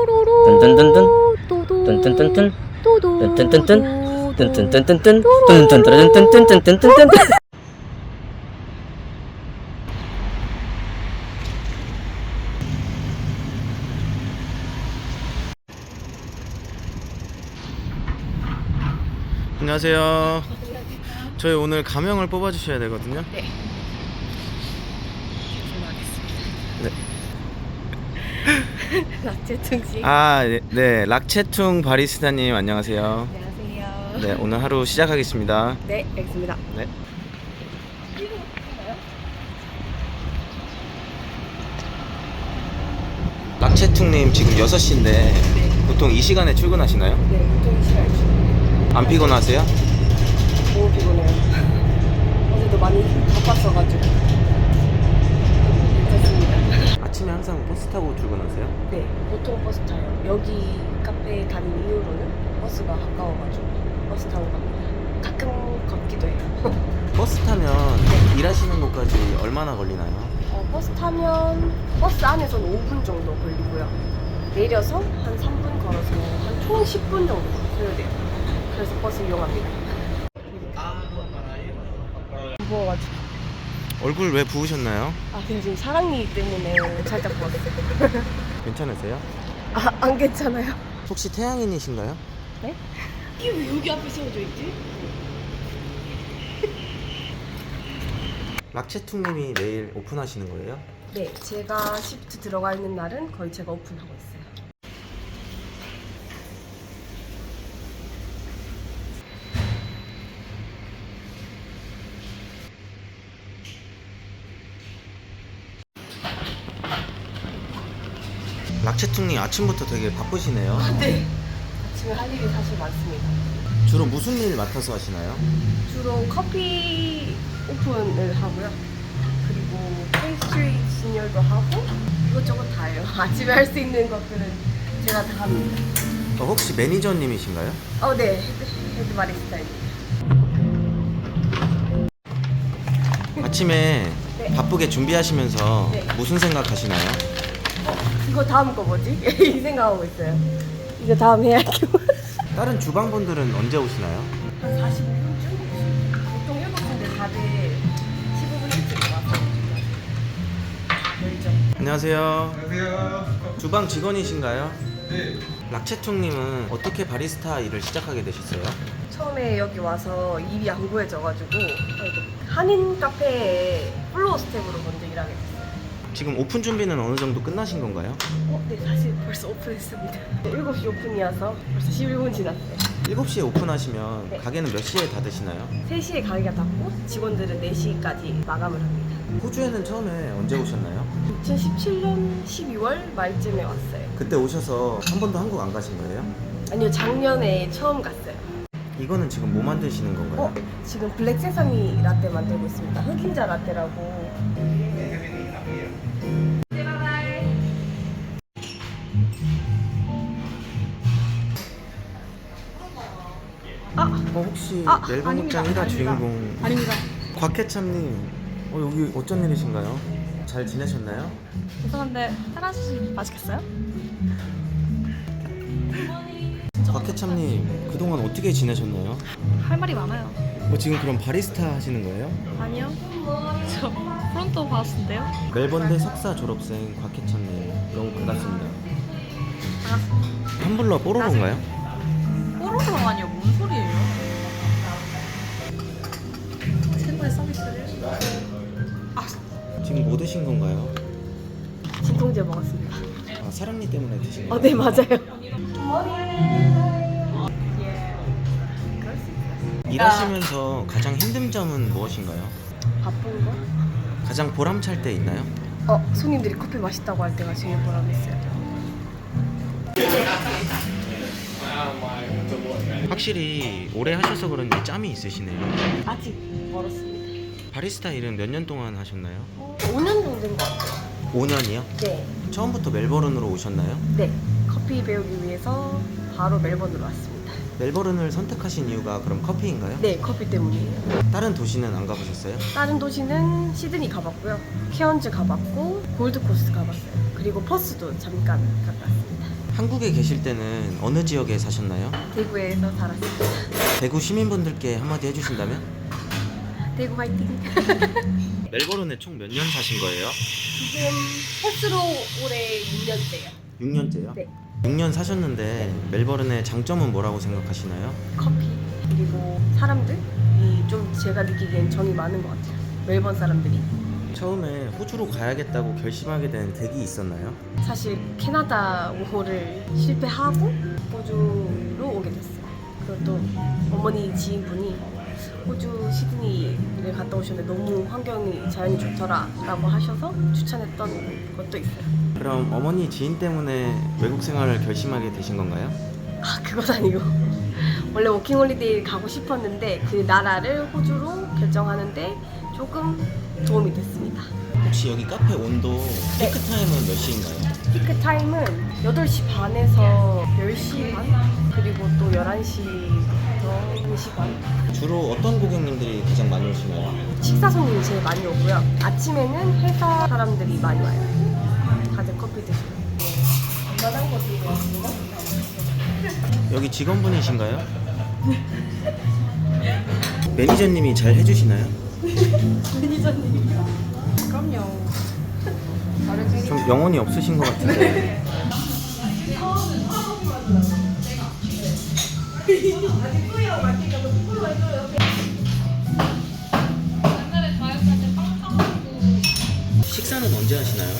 뚠뚠뚠뚠 뚠뚠뚠뚠 뚠뚠뚠뚠 뚠뚠뚠뚠 뚠뚠뚠뚠뚠뚠뚠뚠. 안녕하세요. 저희 오늘 가명을 뽑아주셔야 되거든요. 네. 죄송하겠습니다. 네. 락제퉁씨. 네. 락체퉁 바리스타님 안녕하세요. 안녕하세요. 네, 오늘 하루 시작하겠습니다. 네, 알겠습니다. 네. 락체퉁님 지금 6시인데 네. 보통 이 시간에 출근하시나요? 네, 보통 시간. 안 피곤하세요? 너무 피곤해요. 어제도 많이 바빴어가지고. 괜찮습니다. 아침에 항상 버스 타고 출근하세요? 네, 보통 버스 타요. 여기 카페 다닌 이후로는 버스가 가까워가지고 버스 타고 갑니다. 가끔 걷기도 해요. 버스 타면 일하시는 곳까지 얼마나 걸리나요? 버스 타면 버스 안에서는 5분 정도 걸리고요. 내려서 한 3분 걸어서 한 총 10분 정도 소요돼요. 그래서 버스 이용합니다. 부어가지고. 얼굴 왜 부으셨나요? 제가 지금 사랑니 때문에 살짝 부었어요. 괜찮으세요? 안 괜찮아요. 혹시 태양인이신가요? 네? 이게 왜 여기 앞에 세워져 있지? 락체퉁님이 내일 오픈하시는 거예요? 네, 제가 시프트 들어가 있는 날은 거의 제가 오픈하고 있어요. 락체퉁님 아침부터 되게 바쁘시네요. 네. 아침에 할 일이 사실 많습니다. 주로 무슨 일 맡아서 하시나요? 주로 커피 오픈을 하고요. 그리고 페이스트리 진열도 하고 이것저것 다 해요. 아침에 할 수 있는 것들은 제가 다 합니다. 혹시 매니저님이신가요? 네. 헤드 바리스타입니다. 아침에 네. 바쁘게 준비하시면서 네. 무슨 생각하시나요? 이거 다음 거 뭐지? 이 생각하고 있어요. 이거 다음 해야죠. 다른 주방분들은 언제 오시나요? 한 45분쯤? 보통 7시인데 다들 15분 일찍 와서 열죠. 안녕하세요. 안녕하세요. 주방 직원이신가요? 네. 락체퉁님은 어떻게 바리스타 일을 시작하게 되셨어요? 처음에 여기 와서 일이 안 구해져가지고 한인 카페에 플로어 스텝으로 먼저 일하게 됐어요. 지금 오픈 준비는 어느 정도 끝나신 건가요? 네, 사실 벌써 오픈했습니다. 7시 오픈이어서 벌써 11분 지났어요. 7시에 오픈하시면 네. 가게는 몇 시에 닫으시나요? 3시에 가게가 닫고 직원들은 4시까지 마감을 합니다. 호주에는 처음에 언제 오셨나요? 2017년 12월 말쯤에 왔어요. 그때 오셔서 한 번도 한국 안 가신 거예요? 아니요, 작년에 처음 갔어요. 이거는 지금 뭐 만드시는 건가요? 지금 블랙 세사미 라떼 만들고 있습니다. 흑임자 라떼라고. 혹시 멜번 아닙니다. 극장 1화 아닙니다. 주인공 아닙니다. 곽혜참님 여기 어쩐 일이신가요? 잘 지내셨나요? 죄송한데 하나씩 마시겠어요? 곽혜참님 그동안 어떻게 지내셨나요? 할 말이 많아요. 지금 그럼 바리스타 하시는 거예요? 아니요. 저 프론트 바스인데요. 멜번대 석사 졸업생 곽혜참님 너무 반갑습니다. 반갑습니다. 텀블러 뽀로로인가요? 뽀로로가 아니요. 뭔 소리예요? 최고의 서비스를. 지금 뭐 드신 건가요? 진통제 먹었습니다. 사랑니 때문에 드신 거예요? 네, 맞아요. 일하시면서 가장 힘든 점은 무엇인가요? 바쁜 거? 가장 보람찰 때 있나요? 손님들이 커피 맛있다고 할 때가 제일 보람있어요. 확실히 오래 하셔서 그런지 짬이 있으시네요. 아직 멀었습니다. 바리스타 일은 몇 년 동안 하셨나요? 5년 정도 된 것 같아요. 5년이요? 네. 처음부터 멜버른으로 오셨나요? 네. 커피 배우기 위해서 바로 멜번으로 왔습니다. 멜버른을 선택하신 이유가 그럼 커피인가요? 네, 커피 때문이에요. 다른 도시는 안 가보셨어요? 다른 도시는 시드니 가봤고요. 케언즈 가봤고 골드코스트 가봤어요. 그리고 퍼스도 잠깐 갔다 왔습니다. 한국에 계실 때는 어느 지역에 사셨나요? 대구에서 살았습니다. 대구 시민분들께 한마디 해주신다면? 대구 화이팅! 멜버른에 총 몇 년 사신 거예요? 지금 횟수로 올해 6년째요. 6년째요? 네. 6년 사셨는데 멜버른의 장점은 뭐라고 생각하시나요? 커피 그리고 사람들이 좀 제가 느끼기엔 정이 많은 것 같아요. 멜번 사람들이. 처음에 호주로 가야겠다고 결심하게 된 계기 있었나요? 사실 캐나다 우호를 실패하고 호주로 오게 됐어요. 그리고 또 어머니 지인분이 호주 시드니를 갔다 오셨는데 너무 환경이 자연이 좋더라라고 하셔서 추천했던 것도 있어요. 그럼 어머니 지인 때문에 외국 생활을 결심하게 되신 건가요? 아 그건 아니고 원래 워킹홀리데이 가고 싶었는데 그 나라를 호주로 결정하는데 조금 도움이 됐습니다. 혹시 여기 카페 온도 피크 타임은 몇 시인가요? 피크 타임은 8시 반에서 10시 반 그리고 또 11시부터 1시 반. 주로 어떤 고객님들이 가장 많이 오시나요? 식사 손님이 제일 많이 오고요. 아침에는 회사 사람들이 많이 와요. 다들 커피 드시고. 웬만한 거 들고 왔습니다. 여기 직원분이신가요? 매니저님이 잘 해주시나요? 매니저님이요? 그럼요. 좀 영혼이 없으신 것 같은데. 식사는 언제 하시나요?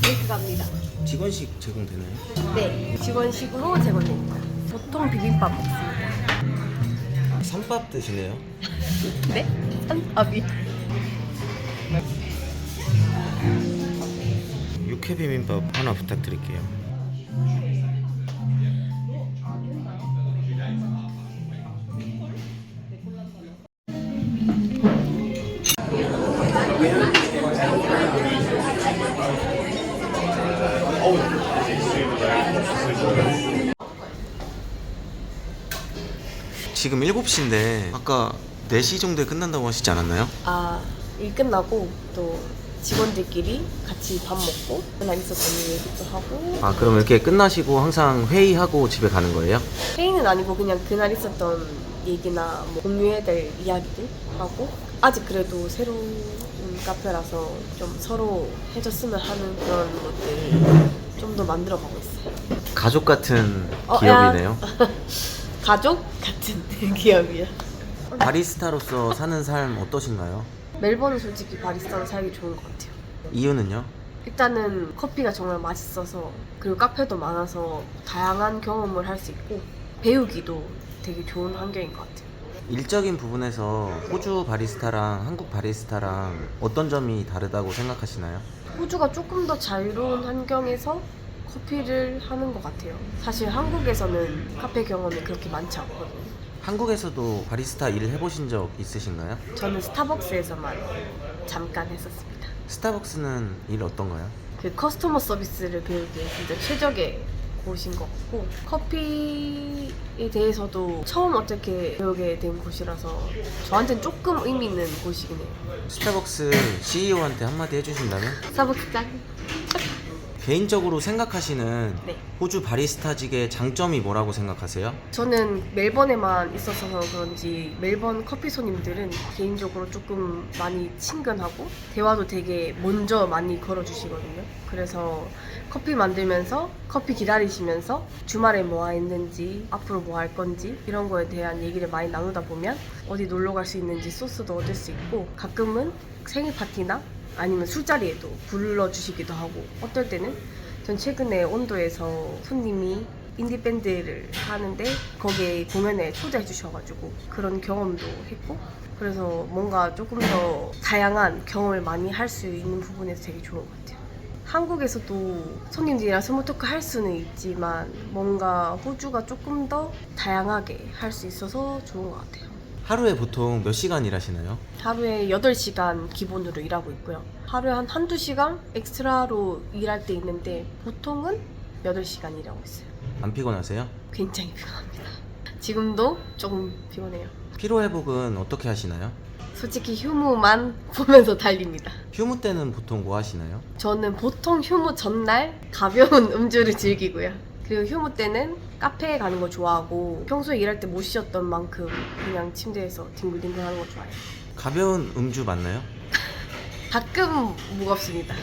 네, 갑니다. 직원식 제공되나요? 네, 직원식으로 제공됩니다. 보통 비빔밥 먹습니다. 삼밥 드시네요? 네? 산밥이. 육회 비빔밥 하나 부탁드릴게요. 지금 7시인데 아까 4시 정도에 끝난다고 하시지 않았나요? 아, 일 끝나고 또 직원들끼리 같이 밥 먹고 그날 있었던 얘기도 하고 아, 그럼 이렇게 끝나시고 항상 회의하고 집에 가는 거예요? 회의는 아니고 그냥 그날 있었던 얘기나 뭐 공유해야 될 이야기들 하고 아직 그래도 새로운 카페라서 좀 서로 해줬으면 하는 그런 것들을 좀 더 만들어가고 있어요. 가족 같은 야. 기업이네요. 가족 같은 기업이야. 바리스타로서 사는 삶 어떠신가요? 멜버는 솔직히 바리스타로 살기 좋은 것 같아요. 이유는요? 일단은 커피가 정말 맛있어서 그리고 카페도 많아서 다양한 경험을 할 수 있고 배우기도 되게 좋은 환경인 것 같아요. 일적인 부분에서 호주 바리스타랑 한국 바리스타랑 어떤 점이 다르다고 생각하시나요? 호주가 조금 더 자유로운 환경에서 커피를 하는 것 같아요. 사실 한국에서는 카페 경험이 그렇게 많지 않거든요. 한국에서도 바리스타 일을 해보신 적 있으신가요? 저는 스타벅스에서만 잠깐 했었습니다. 스타벅스는 일 어떤가요? 그 커스터머 서비스를 배우기에 진짜 최적의 곳인 것 같고 커피에 대해서도 처음 어떻게 배우게 된 곳이라서 저한테는 조금 의미 있는 곳이긴 해요. 스타벅스 CEO한테 한마디 해주신다면? 스타벅스 짱! 개인적으로 생각하시는 네. 호주 바리스타직의 장점이 뭐라고 생각하세요? 저는 멜번에만 있어서 그런지 멜번 커피 손님들은 개인적으로 조금 많이 친근하고 대화도 되게 먼저 많이 걸어주시거든요. 그래서 커피 만들면서 커피 기다리시면서 주말에 뭐 했는지 앞으로 뭐 할 건지 이런 거에 대한 얘기를 많이 나누다 보면 어디 놀러 갈 수 있는지 소스도 얻을 수 있고 가끔은 생일 파티나 아니면 술자리에도 불러주시기도 하고 어떨 때는 전 최근에 온도에서 손님이 인디밴드를 하는데 거기에 공연에 초대해 주셔가지고 그런 경험도 했고 그래서 뭔가 조금 더 다양한 경험을 많이 할 수 있는 부분에서 되게 좋은 것 같아요. 한국에서도 손님들이랑 스몰 토크 할 수는 있지만 뭔가 호주가 조금 더 다양하게 할 수 있어서 좋은 것 같아요. 하루에 보통 몇 시간 일하시나요? 하루에 8시간 기본으로 일하고 있고요. 하루에 한두 시간 엑스트라로 일할 때 있는데 보통은 8시간 일하고 있어요. 안 피곤하세요? 굉장히 피곤합니다. 지금도 조금 피곤해요. 피로 회복은 어떻게 하시나요? 솔직히 휴무만 보면서 달립니다. 휴무 때는 보통 뭐 하시나요? 저는 보통 휴무 전날 가벼운 음주를 즐기고요. 그리고 휴무 때는 카페에 가는 거 좋아하고 평소에 일할 때 못 쉬었던 만큼 그냥 침대에서 뒹굴뒹굴 하는 거 좋아해요. 가벼운 음주 맞나요? 가끔 무겁습니다.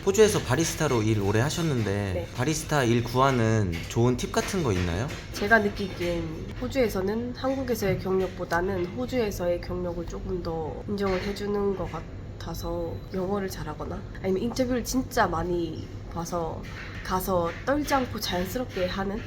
호주에서 바리스타로 일 오래 하셨는데 네. 바리스타 일 구하는 좋은 팁 같은 거 있나요? 제가 느끼기엔 호주에서는 한국에서의 경력보다는 호주에서의 경력을 조금 더 인정을 해주는 것 같아서 영어를 잘하거나 아니면 인터뷰를 진짜 많이 봐서 가서 떨지 않고 자연스럽게 하는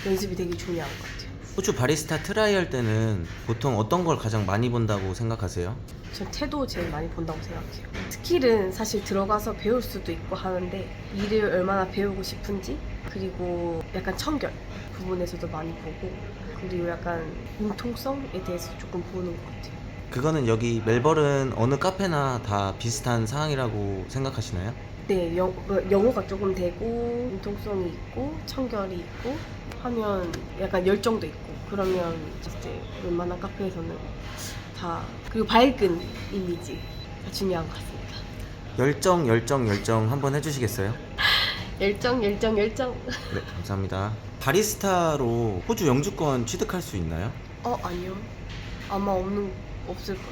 연습이 되게 중요한 것 같아요. 호주 바리스타 트라이 할 때는 보통 어떤 걸 가장 많이 본다고 생각하세요? 전 태도 제일 많이 본다고 생각해요. 스킬은 사실 들어가서 배울 수도 있고 하는데 일을 얼마나 배우고 싶은지 그리고 약간 청결 부분에서도 많이 보고 그리고 약간 융통성에 대해서 조금 보는 것 같아요. 그거는 여기 멜버른 어느 카페나 다 비슷한 상황이라고 생각하시나요? 네, 영어가 조금 되고 융통성이 있고 청결이 있고 하면 약간 열정도 있고 그러면 이제 웬만한 카페에서는 다 그리고 밝은 이미지가 중요한 것 같습니다. 열정 한번 해주시겠어요? 열정. 네, 감사합니다. 바리스타로 호주 영주권 취득할 수 있나요? 아니요. 아마 없을 거예요.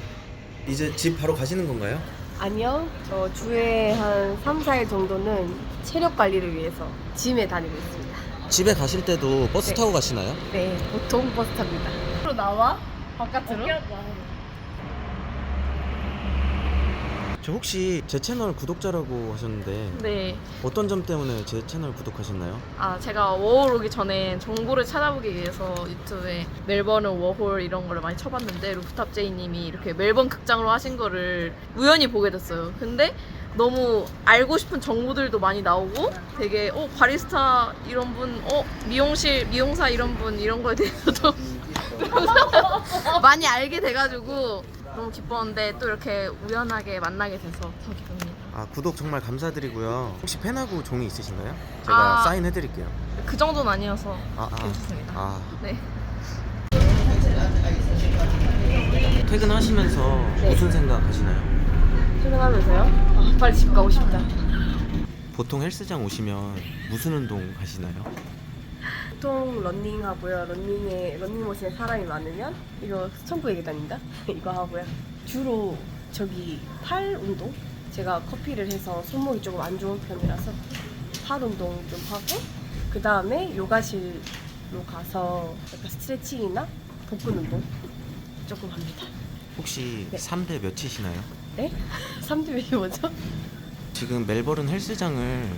이제 집 바로 가시는 건가요? 아니요. 저 주에 한 3, 4일 정도는 체력 관리를 위해서 짐에 다니고 있습니다. 집에 가실 때도 버스 네. 타고 가시나요? 네, 보통 버스 탑니다. 앞으로 나와? 바깥으로? 저 혹시 제 채널 구독자라고 하셨는데 네. 어떤 점 때문에 제 채널 구독하셨나요? 제가 워홀 오기 전에 정보를 찾아보기 위해서 유튜브에 멜버른 워홀 이런 거를 많이 쳐봤는데 루프탑 제이님이 이렇게 멜번 극장으로 하신 거를 우연히 보게 됐어요. 근데 너무 알고 싶은 정보들도 많이 나오고 되게 바리스타 이런 분, 미용사 이런 분 이런 거에 대해서도 많이 알게 돼가지고 너무 기뻤는데 또 이렇게 우연하게 만나게 돼서 더 기쁩니다. 구독 정말 감사드리고요. 혹시 펜하고 종이 있으신가요? 제가 사인해드릴게요. 그 정도는 아니어서 괜찮습니다. 네. 퇴근하시면서 네. 무슨 생각하시나요? 퇴근하면서요? 빨리 집 가고 싶다. 보통 헬스장 오시면 무슨 운동 하시나요? 보통 런닝 하고요. 런닝머신에 사람이 많으면 이거 스천부 얘기 다닌다? 이거 하고요. 주로 저기 팔 운동? 제가 커피를 해서 손목이 조금 안 좋은 편이라서 팔 운동 좀 하고 그 다음에 요가실로 가서 약간 스트레칭이나 복근 운동 조금 합니다. 혹시 네. 3대 몇이시나요? 네? 3대 뭐죠? 지금 멜버른 헬스장을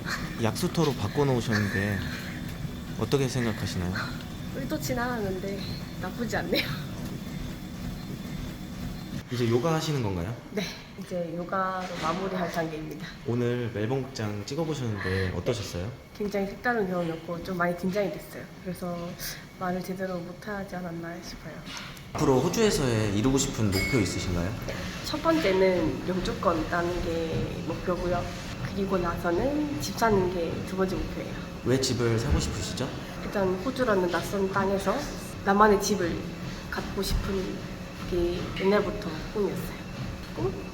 약수터로 바꿔놓으셨는데 어떻게 생각하시나요? 의도치 않았는데 나쁘지 않네요. 이제 요가 하시는 건가요? 네, 이제 요가로 마무리할 단계입니다. 오늘 멜번 극장 찍어보셨는데 어떠셨어요? 굉장히 색다른 경험이었고 좀 많이 긴장이 됐어요. 그래서 말을 제대로 못하지 않았나 싶어요. 앞으로 호주에서의 이루고 싶은 목표 있으신가요? 첫 번째는 영주권 따는 게 목표고요. 그리고 나서는 집 사는 게 두 번째 목표예요. 왜 집을 사고 싶으시죠? 일단 호주라는 낯선 땅에서 나만의 집을 갖고 싶은 게 옛날부터 꿈이었어요.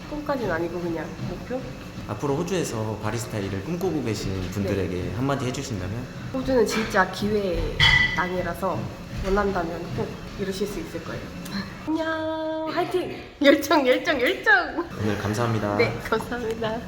꿈까지는 아니고 그냥 목표? 앞으로 호주에서 바리스타 일을 꿈꾸고 계신 분들에게 한마디 해주신다면? 호주는 진짜 기회의 땅이라서 원한다면 꼭 이루실 수 있을 거예요. 안녕, 화이팅! 열정! 오늘 감사합니다. 네, 감사합니다.